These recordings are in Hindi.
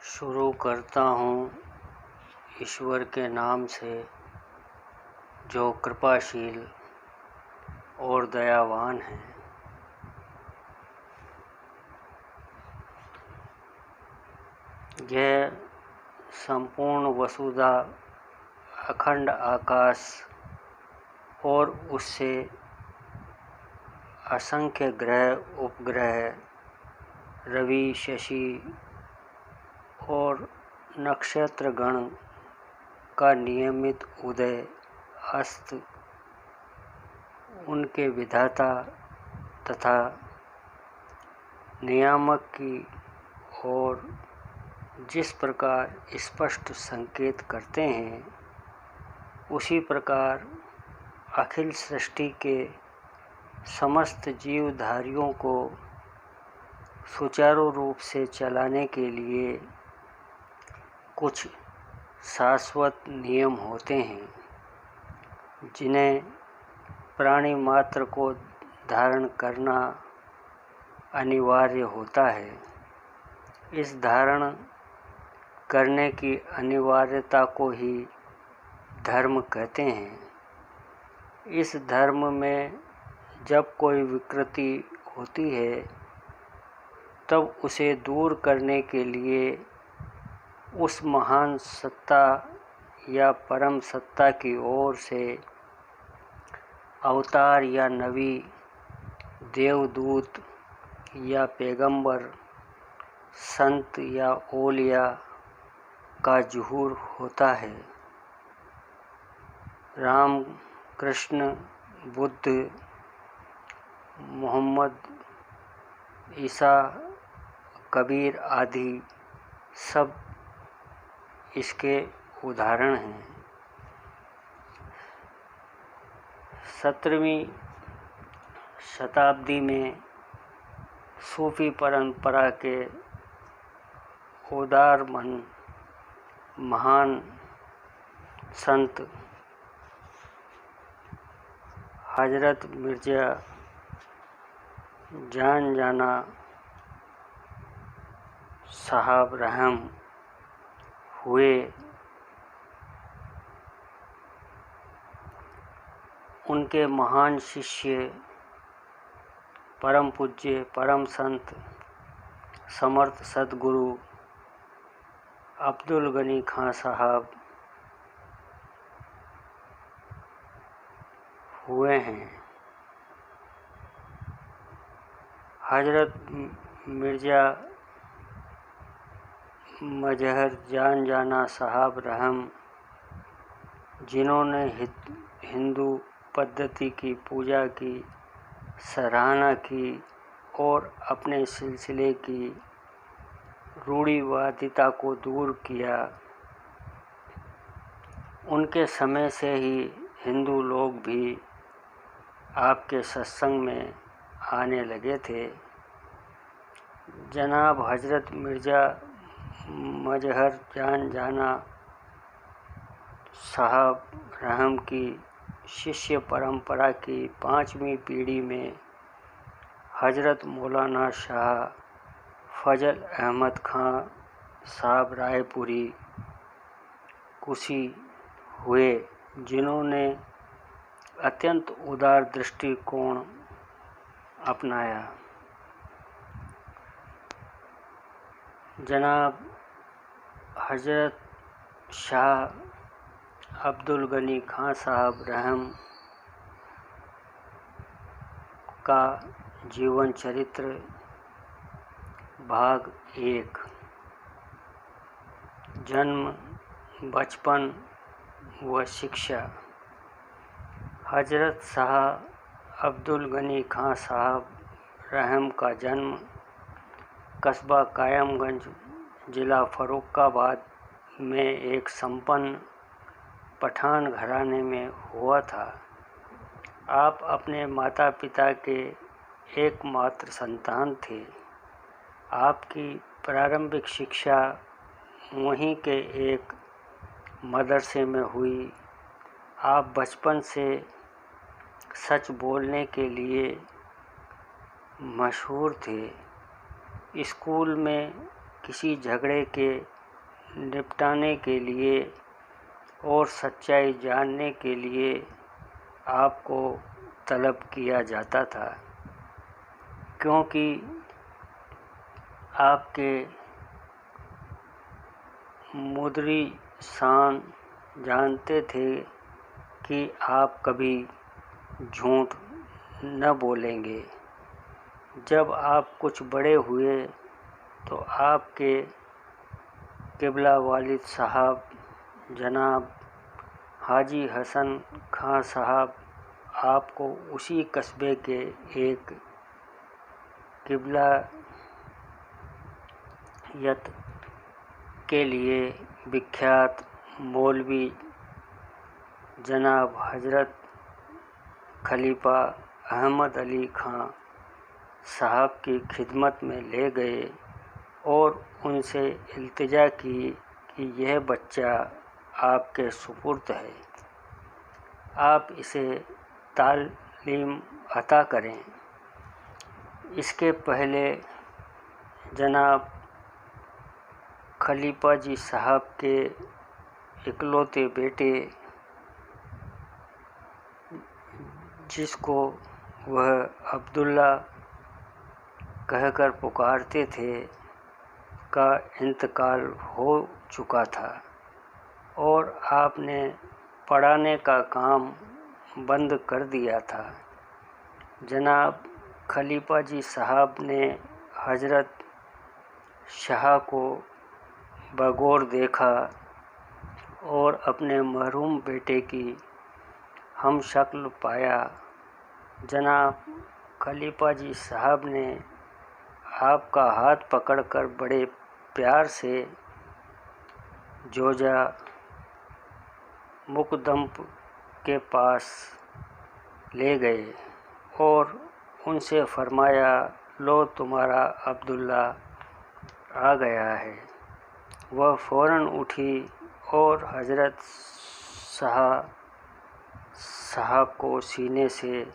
शुरू करता हूँ ईश्वर के नाम से, जो कृपाशील और दयावान है। यह संपूर्ण वसुधा, अखंड आकाश और उससे असंख्य ग्रह उपग्रह, रवि, शशि और नक्षत्रगण का नियमित उदय अस्त, उनके विधाता तथा नियामक की ओर जिस प्रकार स्पष्ट संकेत करते हैं, उसी प्रकार अखिल सृष्टि के समस्त जीवधारियों को सुचारू रूप से चलाने के लिए कुछ शाश्वत नियम होते हैं, जिन्हें प्राणी मात्र को धारण करना अनिवार्य होता है। इस धारण करने की अनिवार्यता को ही धर्म कहते हैं। इस धर्म में जब कोई विकृति होती है, तब उसे दूर करने के लिए उस महान सत्ता या परम सत्ता की ओर से अवतार या नबी, देवदूत या पैगंबर, संत या औलिया का ज़ुहूर होता है। राम, कृष्ण, बुद्ध, मोहम्मद, ईसा, कबीर आदि सब इसके उदाहरण हैं। 17वीं शताब्दी में सूफी परंपरा के उदार मन महान संत हजरत मिर्ज़ा जान जाना साहब रहम हुए। उनके महान शिष्य परम पूज्य परम संत समर्थ सद्गुरु अब्दुल गनी खां साहब हुए हैं। हजरत मिर्ज़ा मजहर जान जाना साहब रहम, जिन्होंने हिंदू पद्धति की पूजा की सराहना की और अपने सिलसिले की रूढ़िवादिता को दूर किया, उनके समय से ही हिंदू लोग भी आपके सत्संग में आने लगे थे। जनाब हजरत मिर्ज़ा मजहर जान जाना साहब रहम की शिष्य परंपरा की 5वीं पीढ़ी में हजरत मौलाना शाह फजल अहमद खां साहब रायपुरी कुशी हुए, जिन्होंने अत्यंत उदार दृष्टिकोण अपनाया। जनाब हजरत शाह अब्दुल गनी खां साहब रहम का जीवन चरित्र भाग 1। जन्म, बचपन व शिक्षा। हजरत शाह अब्दुल गनी खां साहब रहम का जन्म कस्बा कायमगंज, जिला फर्रुखाबाद में एक संपन्न पठान घराने में हुआ था। आप अपने माता पिता के एकमात्र संतान थे। आपकी प्रारंभिक शिक्षा वहीं के एक मदरसे में हुई। आप बचपन से सच बोलने के लिए मशहूर थे। स्कूल में किसी झगड़े के निपटाने के लिए और सच्चाई जानने के लिए आपको तलब किया जाता था, क्योंकि आपके मुद्री शान जानते थे कि आप कभी झूठ न बोलेंगे। जब आप कुछ बड़े हुए तो आपके क़िबला वालिद साहब जनाब हाजी हसन खां साहब आपको उसी कस्बे के एक क़िबलायत के लिए विख्यात मौलवी जनाब हज़रत खलीफा अहमद अली खां साहब की खिदमत में ले गए और उनसे इल्तिजा की कि यह बच्चा आपके सुपुर्द है, आप इसे तालीम अता करें। इसके पहले जनाब खलीफा जी साहब के इकलौते बेटे, जिसको वह अब्दुल्ला कहकर पुकारते थे, का इंतकाल हो चुका था और आपने पढ़ाने का काम बंद कर दिया था। जनाब खलीफा जी साहब ने हज़रत शाह को बगौर देखा और अपने मरहूम बेटे की हम शक्ल पाया। जनाब खलीफा जी साहब ने आपका हाथ पकड़कर बड़े प्यार से जोजा मुकदम के पास ले गए और उनसे फरमाया, लो तुम्हारा अब्दुल्ला आ गया है। वह फ़ौरन उठी और हज़रत शाह साहब को सीने से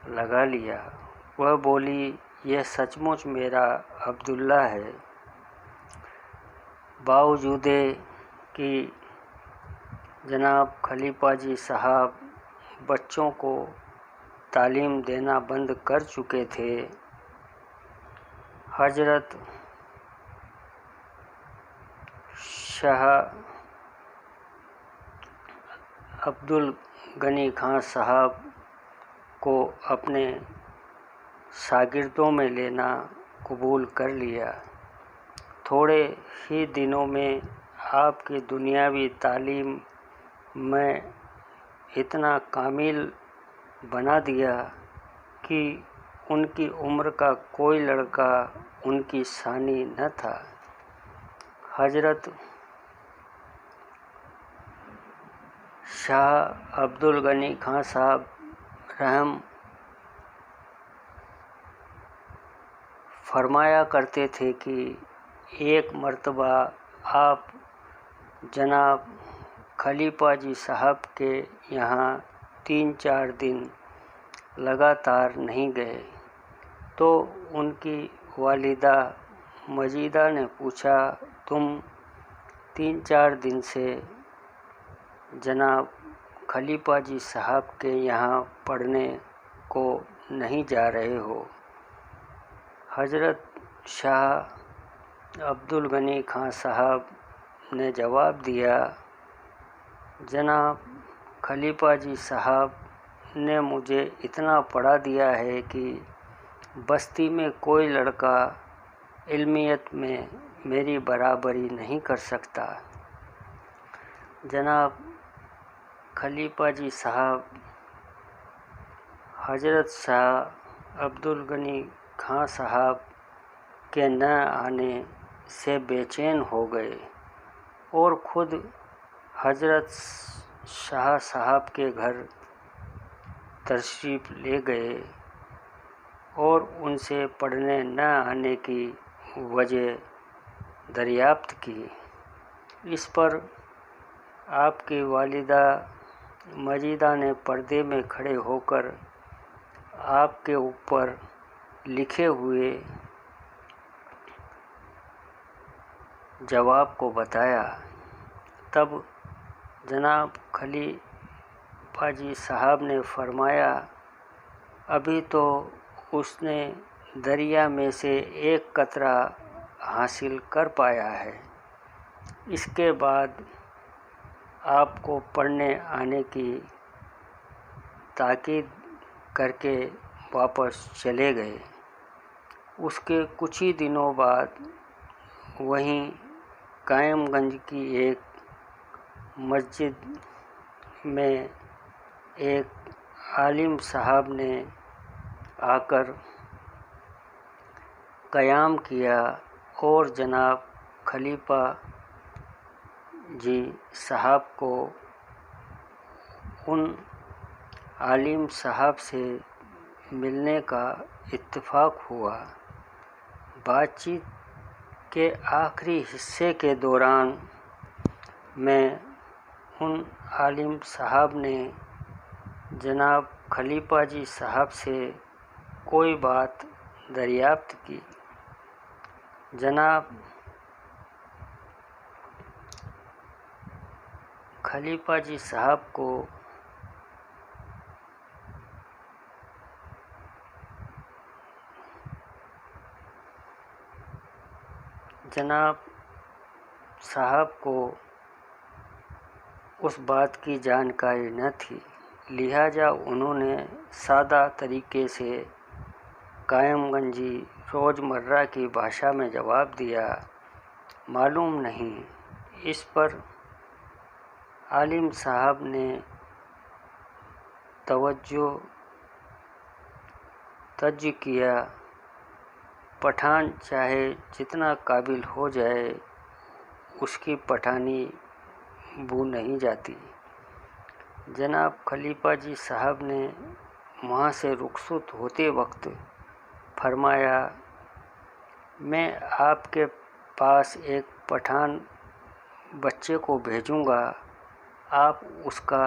लगा लिया। वह बोली, यह सचमुच मेरा अब्दुल्ला है। बावजूदे कि जनाब खलीफा जी साहब बच्चों को तालीम देना बंद कर चुके थे, हज़रत शाह अब्दुल गनी खां साहब को अपने शागिर्दों में लेना कबूल कर लिया। थोड़े ही दिनों में आपकी दुनियावी तालीम में इतना कामिल बना दिया कि उनकी उम्र का कोई लड़का उनकी सानी न था। हज़रत शाह अब्दुल गनी खां साहब रहम फरमाया करते थे कि एक मर्तबा आप जनाब खलीफा जी साहब के यहाँ 3-4 दिन लगातार नहीं गए तो उनकी वालिदा मजीदा ने पूछा, तुम 3-4 दिन से जनाब खलीफा जी साहब के यहाँ पढ़ने को नहीं जा रहे हो? हज़रत शाह अब्दुल गनी खां साहब ने जवाब दिया, जनाब खलीफा जी साहब ने मुझे इतना पढ़ा दिया है कि बस्ती में कोई लड़का इल्मियत में मेरी बराबरी नहीं कर सकता। जनाब खलीफा जी साहब हज़रत शाह अब्दुल गनी खां साहब के न आने से बेचैन हो गए और ख़ुद हज़रत शाह साहब के घर तशरीफ़ ले गए और उनसे पढ़ने न आने की वजह दरियाफ्त की। इस पर आपकी वालिदा मजीदा ने पर्दे में खड़े होकर आपके ऊपर लिखे हुए जवाब को बताया। तब जनाब खलीफा जी साहब ने फरमाया, अभी तो उसने दरिया में से एक कतरा हासिल कर पाया है, इसके बाद आपको पढ़ने आने की ताकीद करके वापस चले गए। उसके कुछ ही दिनों बाद वहीं कायमगंज की एक मस्जिद में एक आलिम साहब ने आकर क़याम किया और जनाब खलीफा जी साहब को उन आलिम साहब से मिलने का इत्तेफाक हुआ। बातचीत के आखिरी हिस्से के दौरान में उन आलिम साहब ने जनाब खलीफा जी साहब से कोई बात दरियाफ्त की। जनाब खलीफा जी साहब को जनाब साहब को उस बात की जानकारी न थी, लिहाजा उन्होंने सादा तरीके से कायमगंजी रोज़मर्रा की भाषा में जवाब दिया, मालूम नहीं। इस पर आलिम साहब ने तवज्जो किया, पठान चाहे जितना काबिल हो जाए उसकी पठानी भू नहीं जाती। जनाब खलीफा जी साहब ने वहाँ से रुखसत होते वक्त फरमाया, मैं आपके पास एक पठान बच्चे को भेजूँगा, आप उसका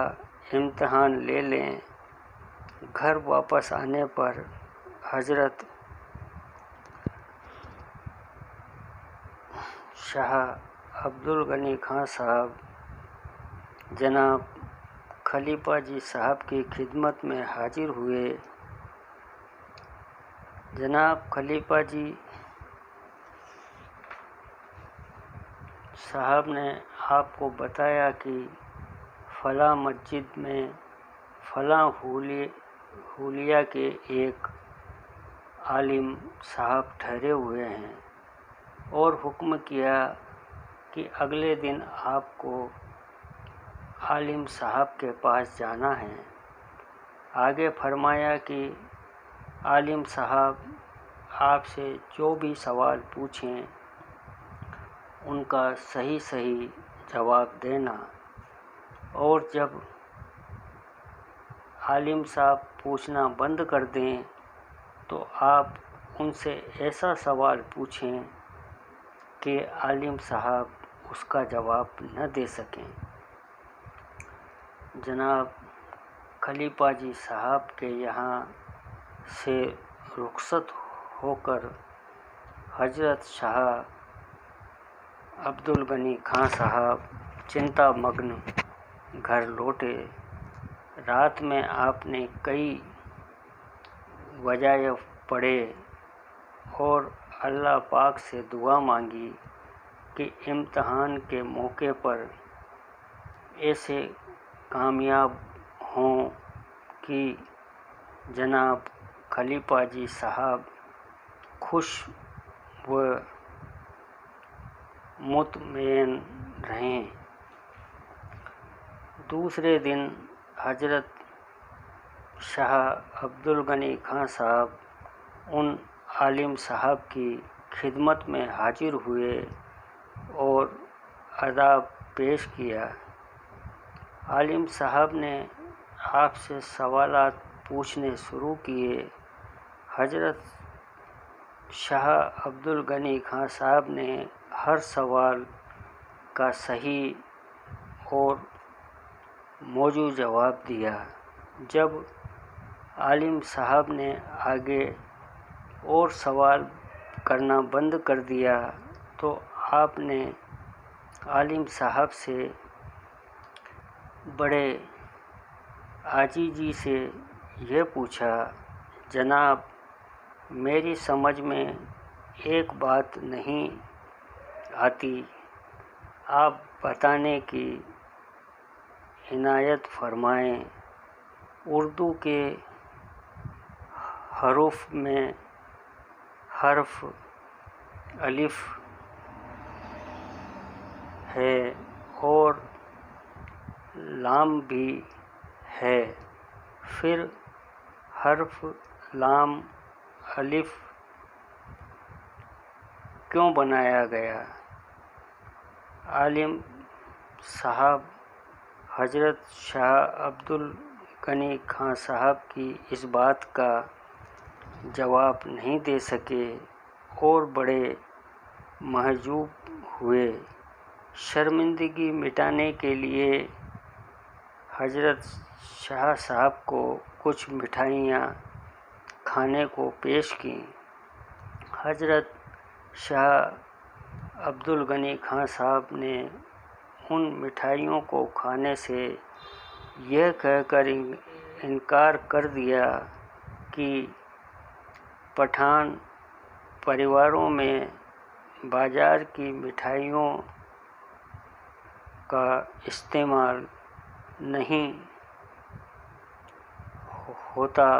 इम्तहान ले लें। घर वापस आने पर हज़रत शाह अब्दुल गनी खां साहब जनाब खलीफा जी साहब की खिदमत में हाजिर हुए। जनाब खलीफा जी साहब ने आपको बताया कि फ़लाँ मस्जिद में फ़लाँ हुलिया के एक आलिम साहब ठहरे हुए हैं और हुक्म किया कि अगले दिन आपको आलिम साहब के पास जाना है। आगे फरमाया कि आलिम साहब आपसे जो भी सवाल पूछें उनका सही सही जवाब देना, और जब आलिम साहब पूछना बंद कर दें तो आप उनसे ऐसा सवाल पूछें कि आलिम साहब उसका जवाब न दे सकें। जनाब खलीफा जी साहब के यहाँ से रुखसत होकर हज़रत शाह अब्दुल गनी खां साहब चिंतामग्न घर लौटे। रात में आपने कई वज़ाइफ पढ़े और अल्लाह पाक से दुआ मांगी कि इम्तहान के मौके पर ऐसे कामयाब हों कि जनाब खलीफा जी साहब खुश व मुतमईन रहें। दूसरे दिन हज़रत शाह अब्दुल गनी खां साहब उन आलिम साहब की खिदमत में हाजिर हुए और अदाब पेश किया। आलिम साहब ने आपसे सवालात पूछने शुरू किए। हज़रत शाह अब्दुल गनी खां साहब ने हर सवाल का सही और मौजूद जवाब दिया। जब आलिम साहब ने आगे और सवाल करना बंद कर दिया तो आपने आलिम साहब से बड़े आजीजी से यह पूछा, जनाब, मेरी समझ में एक बात नहीं आती, आप बताने की इनायत फरमाएं। उर्दू के हरूफ में हर्फ अलिफ है और लाम भी है, फिर हर्फ लाम अलिफ क्यों बनाया गया? आलिम साहब हज़रत शाह अब्दुल गनी खां साहब की इस बात का जवाब नहीं दे सके और बड़े महजूब हुए। शर्मिंदगी मिटाने के लिए हज़रत शाह साहब को कुछ मिठाइयाँ खाने को पेश की। हज़रत शाह अब्दुल गनी खां साहब ने उन मिठाइयों को खाने से यह कहकर इनकार कर दिया कि पठान परिवारों में बाज़ार की मिठाइयों का इस्तेमाल नहीं होता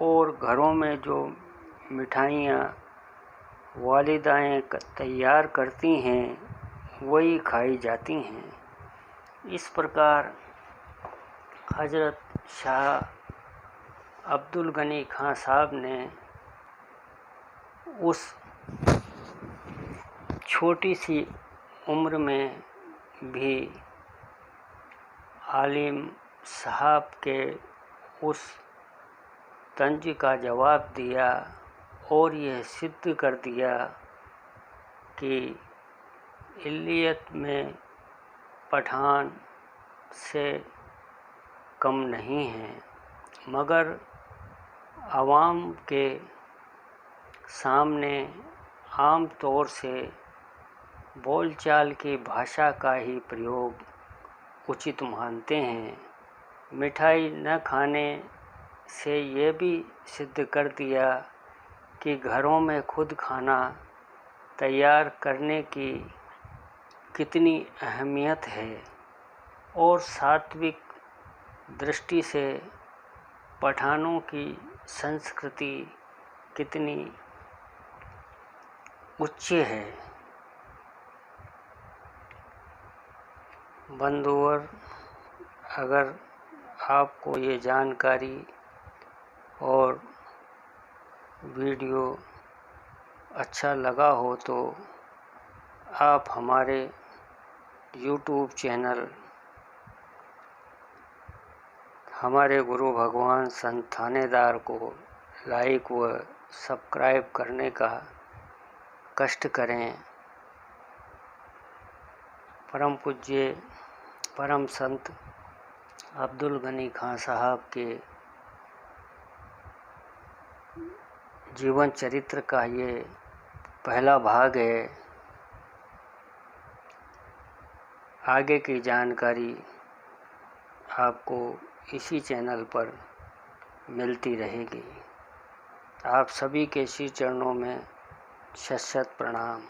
और घरों में जो मिठाइयाँ वालिदाएँ तैयार करती हैं वही खाई जाती हैं। इस प्रकार हज़रत शाह अब्दुल गनी खां साहब ने उस छोटी सी उम्र में भी आलिम साहब के उस तंज का जवाब दिया और यह सिद्ध कर दिया कि इल्लियत में पठान से कम नहीं है, मगर आवाम के सामने आम तौर से बोलचाल की भाषा का ही प्रयोग उचित मानते हैं। मिठाई न खाने से ये भी सिद्ध कर दिया कि घरों में खुद खाना तैयार करने की कितनी अहमियत है और सात्विक दृष्टि से पठानों की संस्कृति कितनी उच्च है। बंधुवर, अगर आपको ये जानकारी और वीडियो अच्छा लगा हो तो आप हमारे YouTube चैनल हमारे गुरु भगवान संत थानेदार को लाइक व सब्सक्राइब करने का कष्ट करें। परम पूज्य परम संत अब्दुल गनी खां साहब के जीवन चरित्र का ये पहला भाग है। आगे की जानकारी आपको इसी चैनल पर मिलती रहेगी। आप सभी के श्री चरणों में शत शत प्रणाम।